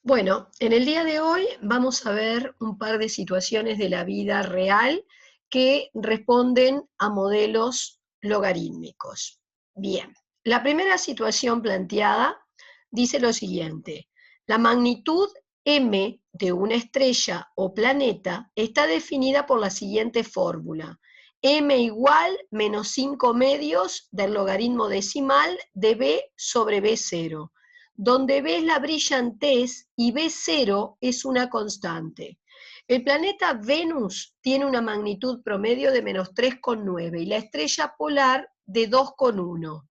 Bueno, en el día de hoy vamos a ver un par de situaciones de la vida real que responden a modelos logarítmicos. Bien, la primera situación planteada dice lo siguiente: la magnitud m de una estrella o planeta está definida por la siguiente fórmula: m igual menos 5 medios del logaritmo decimal de b sobre b0, donde B es la brillantez y B0 es una constante. El planeta Venus tiene una magnitud promedio de menos 3,9 y la estrella polar de 2,1.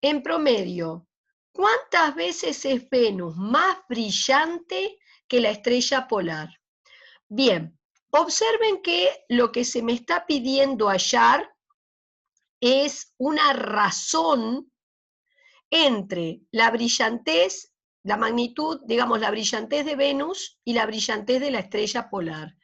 En promedio, ¿cuántas veces es Venus más brillante que la estrella polar? Bien, observen que lo que se me está pidiendo hallar es una razón entre la brillantez, la magnitud, digamos, la brillantez de Venus y la brillantez de la estrella polar.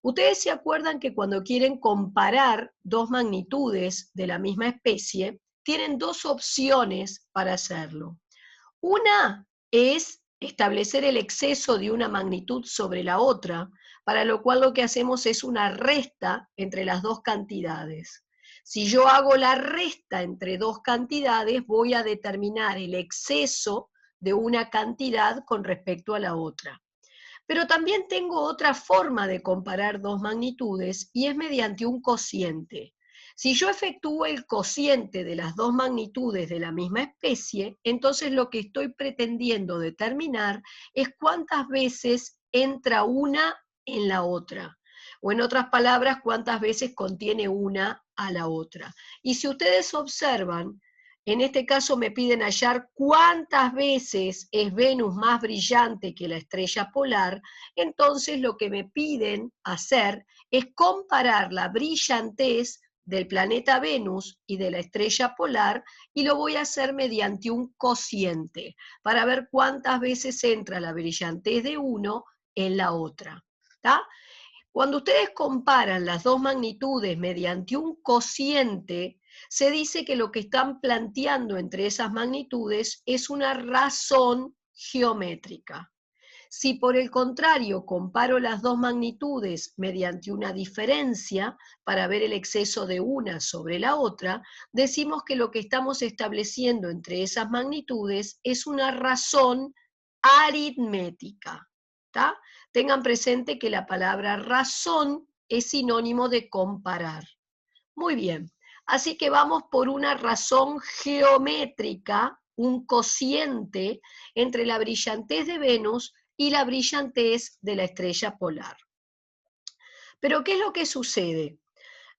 Ustedes se acuerdan que cuando quieren comparar dos magnitudes de la misma especie, tienen dos opciones para hacerlo. Una es establecer el exceso de una magnitud sobre la otra, para lo cual lo que hacemos es una resta entre las dos cantidades. Si yo hago la resta entre dos cantidades, voy a determinar el exceso de una cantidad con respecto a la otra. Pero también tengo otra forma de comparar dos magnitudes y es mediante un cociente. Si yo efectúo el cociente de las dos magnitudes de la misma especie, entonces lo que estoy pretendiendo determinar es cuántas veces entra una en la otra. O en otras palabras, cuántas veces contiene una a la otra. Y si ustedes observan, en este caso me piden hallar cuántas veces es Venus más brillante que la estrella polar, entonces lo que me piden hacer es comparar la brillantez del planeta Venus y de la estrella polar, y lo voy a hacer mediante un cociente para ver cuántas veces entra la brillantez de uno en la otra. ¿Tá? Cuando ustedes comparan las dos magnitudes mediante un cociente, se dice que lo que están planteando entre esas magnitudes es una razón geométrica. Si por el contrario comparo las dos magnitudes mediante una diferencia para ver el exceso de una sobre la otra, decimos que lo que estamos estableciendo entre esas magnitudes es una razón aritmética. ¿Tá? Tengan presente que la palabra razón es sinónimo de comparar. Muy bien, así que vamos por una razón geométrica, un cociente entre la brillantez de Venus y la brillantez de la estrella polar. Pero ¿qué es lo que sucede?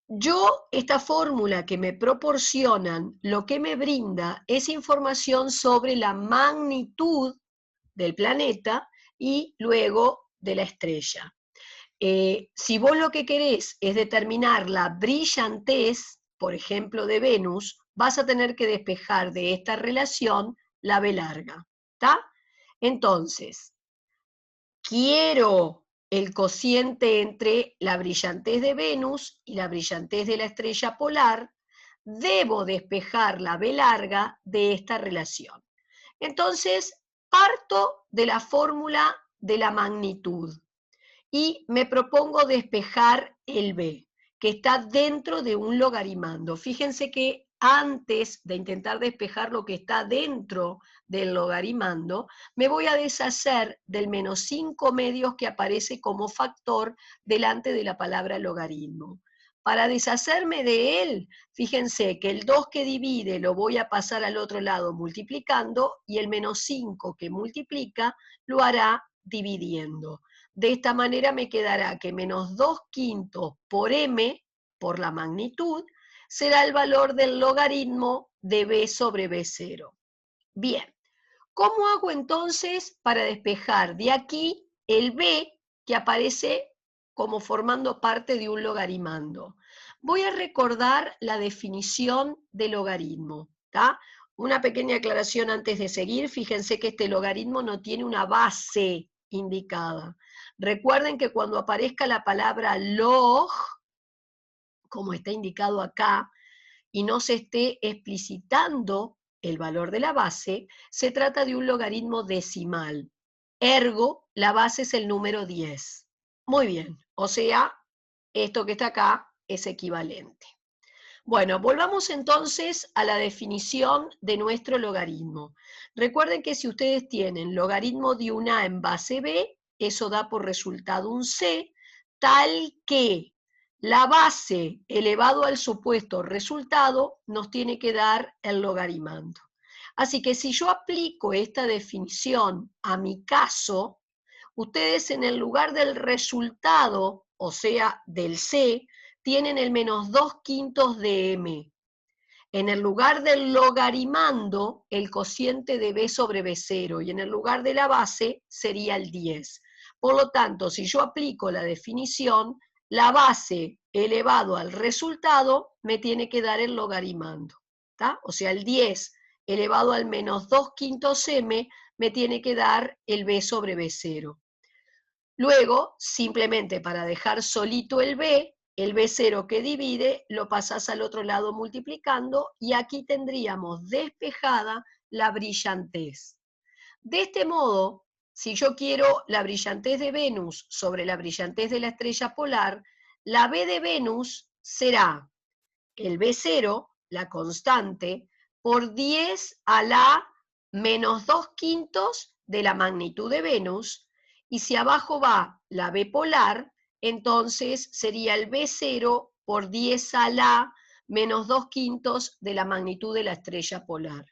Yo, esta fórmula que me proporcionan, lo que me brinda es información sobre la magnitud del planeta y luego de la estrella. Si vos lo que querés es determinar la brillantez, por ejemplo, de Venus, vas a tener que despejar de esta relación la B larga. ¿Está? Entonces, quiero el cociente entre la brillantez de Venus y la brillantez de la estrella polar, debo despejar la B larga de esta relación. Entonces, parto de la fórmula de la magnitud y me propongo despejar el B, que está dentro de un logarimando. Fíjense que antes de intentar despejar lo que está dentro del logarimando, me voy a deshacer del menos 5 medios que aparece como factor delante de la palabra logaritmo. Para deshacerme de él, fíjense que el 2 que divide lo voy a pasar al otro lado multiplicando y el menos 5 que multiplica lo hará dividiendo. De esta manera me quedará que menos 2 quintos por m, por la magnitud, será el valor del logaritmo de b sobre b0. Bien, ¿cómo hago entonces para despejar de aquí el b que aparece como formando parte de un logarimando? Voy a recordar la definición de logaritmo. ¿Tá? Una pequeña aclaración antes de seguir. Fíjense que este logaritmo no tiene una base indicada. Recuerden que cuando aparezca la palabra log, como está indicado acá, y no se esté explicitando el valor de la base, se trata de un logaritmo decimal. ergo, la base es el número 10. Muy bien, o sea, esto que está acá es equivalente. Bueno, volvamos entonces a la definición de nuestro logaritmo. Recuerden que si ustedes tienen logaritmo de un A en base B, eso da por resultado un C, tal que la base elevado al supuesto resultado nos tiene que dar el logaritmando. Así que si yo aplico esta definición a mi caso, ustedes en el lugar del resultado, o sea, del C, tienen el menos 2/5 de M. En el lugar del logarimando, el cociente de B sobre B0, y en el lugar de la base sería el 10. Por lo tanto, si yo aplico la definición, la base elevado al resultado me tiene que dar el logarimando. ¿Tá? O sea, el 10 elevado al menos 2/5 M me tiene que dar el B sobre B0. Luego, simplemente para dejar solito el B0 que divide, lo pasás al otro lado multiplicando y aquí tendríamos despejada la brillantez. De este modo, si yo quiero la brillantez de Venus sobre la brillantez de la estrella polar, la B de Venus será el B0, la constante, por 10 a la menos 2/5 de la magnitud de Venus, y si abajo va la B polar, entonces sería el B0 por 10 a la menos 2/5 de la magnitud de la estrella polar.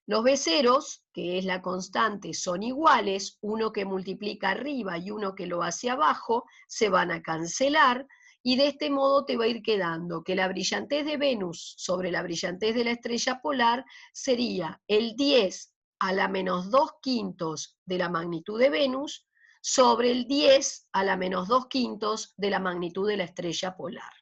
Los B0s, que es la constante, son iguales, uno que multiplica arriba y uno que lo hace abajo, se van a cancelar, y de este modo te va a ir quedando que la brillantez de Venus sobre la brillantez de la estrella polar sería el 10 a la menos 2/5 de la magnitud de Venus sobre el 10 a la menos 2/5 de la magnitud de la estrella polar.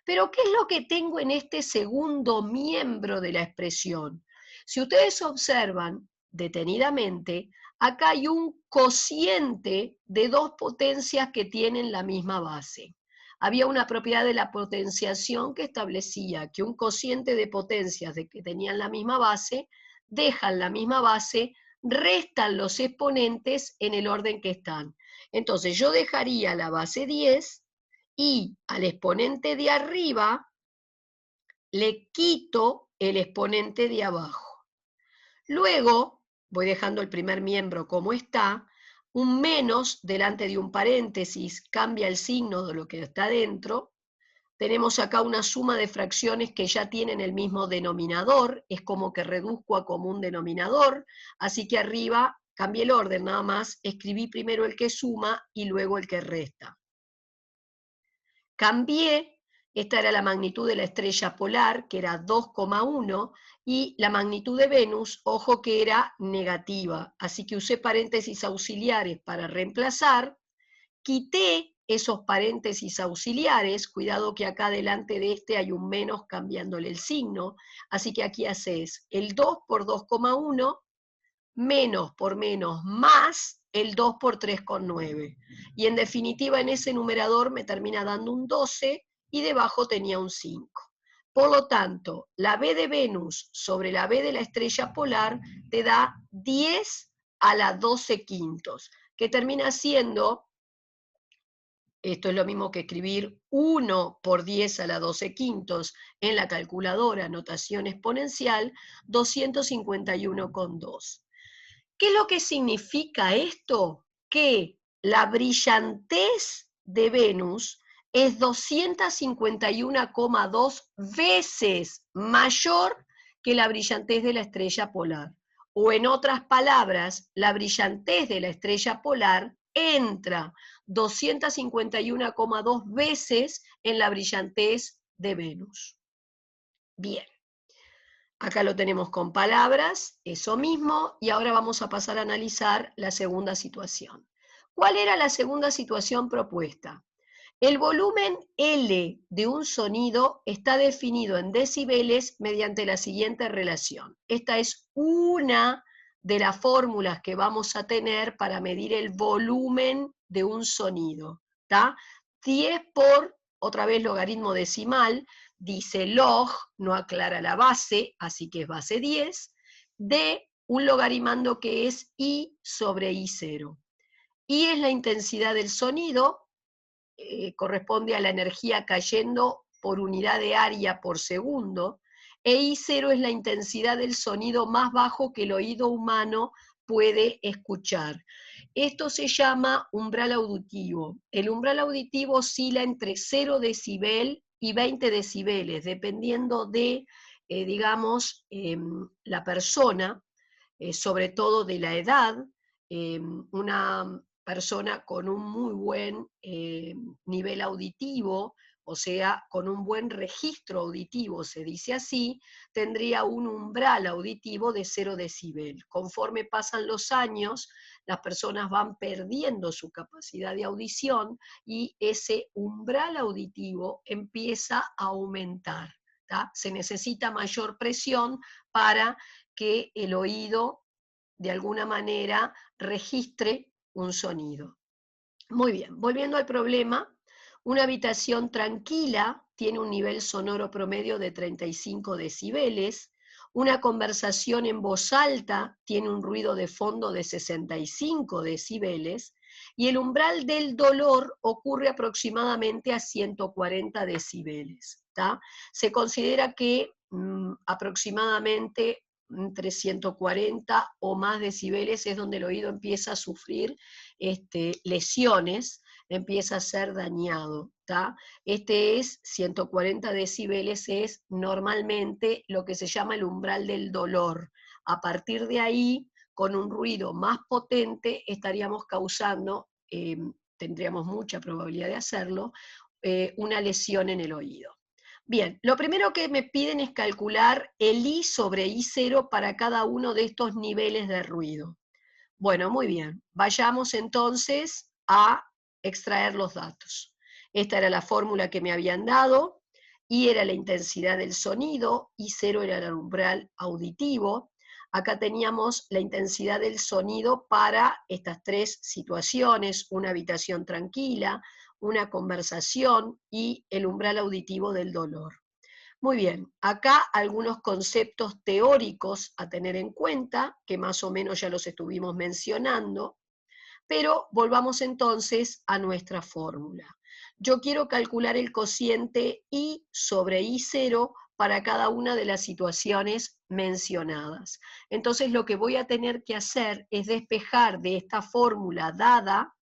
Pero ¿qué es lo que tengo en este segundo miembro de la expresión? Si ustedes observan detenidamente, acá hay un cociente de dos potencias que tienen la misma base. Había una propiedad de la potenciación que establecía que un cociente de potencias de que tenían la misma base, dejan la misma base, restan los exponentes en el orden que están. Entonces yo dejaría la base 10 y al exponente de arriba le quito el exponente de abajo. Luego, voy dejando el primer miembro como está, un menos delante de un paréntesis cambia el signo de lo que está dentro. Tenemos acá una suma de fracciones que ya tienen el mismo denominador, es como que reduzco a común denominador, así que arriba cambié el orden nada más, escribí primero el que suma y luego el que resta. Cambié, esta era la magnitud de la estrella polar, que era 2,1, y la magnitud de Venus, ojo que era negativa, así que usé paréntesis auxiliares para reemplazar, quité esos paréntesis auxiliares, cuidado que acá delante de este hay un menos cambiándole el signo, así que aquí haces el 2 por 2,1, menos por menos más el 2 por 3,9. Y en definitiva en ese numerador me termina dando un 12 y debajo tenía un 5. Por lo tanto, la B de Venus sobre la B de la estrella polar te da 10 a la 12/5, que termina siendo, esto es lo mismo que escribir 1 por 10 a la 12/5 en la calculadora, notación exponencial, 251,2. ¿Qué es lo que significa esto? Que la brillantez de Venus es 251,2 veces mayor que la brillantez de la estrella polar. O en otras palabras, la brillantez de la estrella polar entra 251,2 veces en la brillantez de Venus. Bien. Acá lo tenemos con palabras, eso mismo, y ahora vamos a pasar a analizar la segunda situación. ¿Cuál era la segunda situación propuesta? El volumen L de un sonido está definido en decibeles mediante la siguiente relación. Esta es una de las fórmulas que vamos a tener para medir el volumen de un sonido. ¿Tá? 10 por, otra vez logaritmo decimal, dice log, no aclara la base, así que es base 10, de un logaritmando que es I sobre I0. I es la intensidad del sonido, corresponde a la energía cayendo por unidad de área por segundo, e I0 es la intensidad del sonido más bajo que el oído humano puede escuchar. Esto se llama umbral auditivo. El umbral auditivo oscila entre 0 decibel y 20 decibeles, dependiendo de, digamos, la persona, sobre todo de la edad. Una persona con un muy buen nivel auditivo, o sea, con un buen registro auditivo, se dice así, tendría un umbral auditivo de 0 decibel. Conforme pasan los años, las personas van perdiendo su capacidad de audición y ese umbral auditivo empieza a aumentar. ¿tá? Se necesita mayor presión para que el oído de alguna manera registre un sonido. Muy bien, volviendo al problema, una habitación tranquila tiene un nivel sonoro promedio de 35 decibeles, una conversación en voz alta tiene un ruido de fondo de 65 decibeles y el umbral del dolor ocurre aproximadamente a 140 decibeles. ¿tá? Se considera que aproximadamente entre 140 o más decibeles es donde el oído empieza a sufrir lesiones, empieza a ser dañado. ¿tá? Este es 140 decibeles, es normalmente lo que se llama el umbral del dolor. A partir de ahí, con un ruido más potente, estaríamos causando, tendríamos mucha probabilidad de hacerlo, una lesión en el oído. Bien, lo primero que me piden es calcular el I sobre I0 para cada uno de estos niveles de ruido. Bueno, muy bien. Vayamos entonces a extraer los datos. Esta era la fórmula que me habían dado. I era la intensidad del sonido, I0 era el umbral auditivo. Acá teníamos la intensidad del sonido para estas tres situaciones, una habitación tranquila, una conversación y el umbral auditivo del dolor. Muy bien, acá algunos conceptos teóricos a tener en cuenta, que más o menos ya los estuvimos mencionando, pero volvamos entonces a nuestra fórmula. Yo quiero calcular el cociente I sobre I0 para cada una de las situaciones mencionadas. Entonces lo que voy a tener que hacer es despejar de esta fórmula dada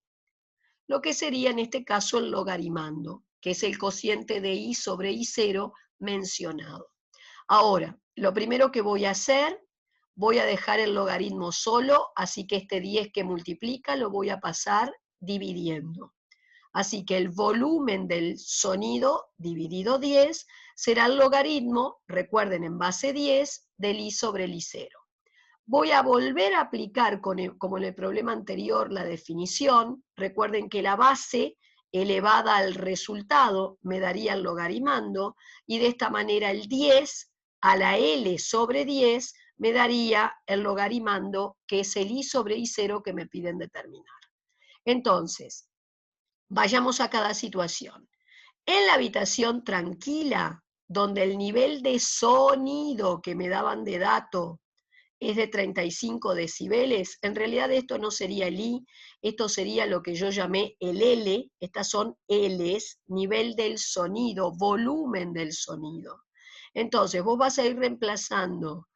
lo que sería en este caso el logarimando, que es el cociente de I sobre I0 mencionado. Ahora, lo primero que voy a hacer, voy a dejar el logaritmo solo, así que este 10 que multiplica lo voy a pasar dividiendo. Así que el volumen del sonido dividido 10 será el logaritmo, recuerden, en base 10, del I sobre el I0. Voy a volver a aplicar, como en el problema anterior, la definición. Recuerden que la base elevada al resultado me daría el logarimando, y de esta manera el 10 a la L sobre 10 me daría el logarimando, que es el I sobre I0 que me piden determinar. Entonces, vayamos a cada situación. En la habitación tranquila, donde el nivel de sonido que me daban de dato es de 35 decibeles, en realidad esto no sería el I, esto sería lo que yo llamé el L, estas son Ls, nivel del sonido, volumen del sonido. Entonces vos vas a ir reemplazando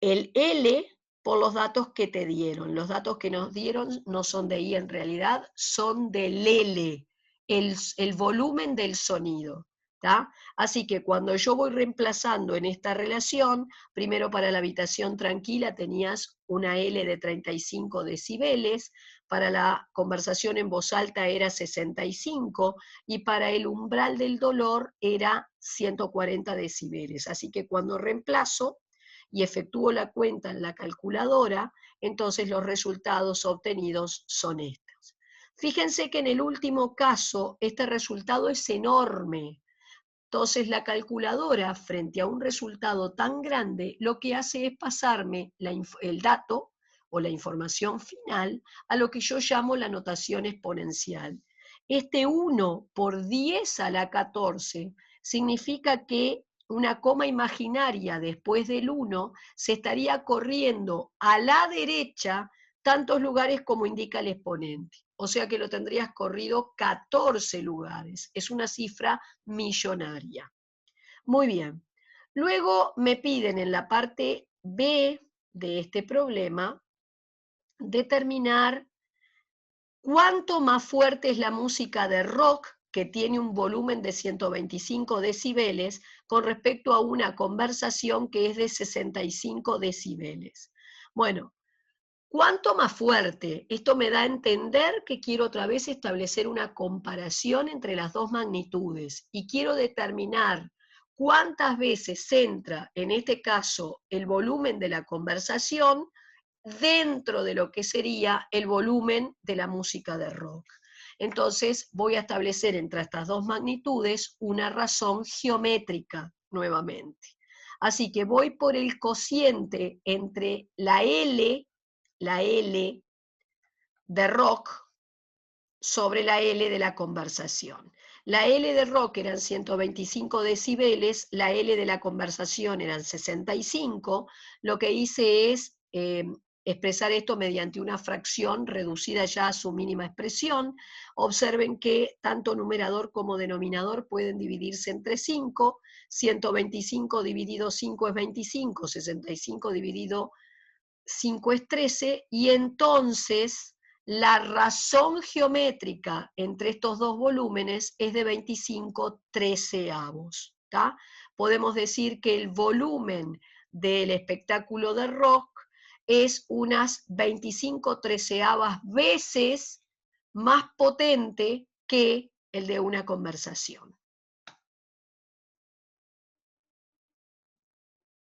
el L por los datos que te dieron. Los datos que nos dieron no son de I en realidad, son del L, el volumen del sonido. ¿tá? Así que cuando yo voy reemplazando en esta relación, primero para la habitación tranquila tenías una L de 35 decibeles, para la conversación en voz alta era 65 y para el umbral del dolor era 140 decibeles. Así que cuando reemplazo y efectúo la cuenta en la calculadora, entonces los resultados obtenidos son estos. Fíjense que en el último caso este resultado es enorme. Entonces la calculadora, frente a un resultado tan grande, lo que hace es pasarme el dato o la información final a lo que yo llamo la notación exponencial. Este 1 por 10 a la 14 significa que una coma imaginaria después del 1 se estaría corriendo a la derecha tantos lugares como indica el exponente. O sea que lo tendrías corrido 14 lugares. Es una cifra millonaria. Muy bien. Luego me piden en la parte B de este problema determinar cuánto más fuerte es la música de rock, que tiene un volumen de 125 decibeles, con respecto a una conversación que es de 65 decibeles. Bueno, ¿cuánto más fuerte? Esto me da a entender que quiero otra vez establecer una comparación entre las dos magnitudes y quiero determinar cuántas veces entra, en este caso, el volumen de la conversación dentro de lo que sería el volumen de la música de rock. Entonces voy a establecer entre estas dos magnitudes una razón geométrica nuevamente. Así que voy por el cociente entre la L de rock sobre la L de la conversación. La L de rock eran 125 decibeles, la L de la conversación eran 65. Lo que hice es expresar esto mediante una fracción reducida ya a su mínima expresión. Observen que tanto numerador como denominador pueden dividirse entre 5. 125 dividido 5 es 25, 65 dividido 5 es 13, y entonces la razón geométrica entre estos dos volúmenes es de 25 treceavos. Podemos decir que el volumen del espectáculo de rock es unas 25 treceavas veces más potente que el de una conversación.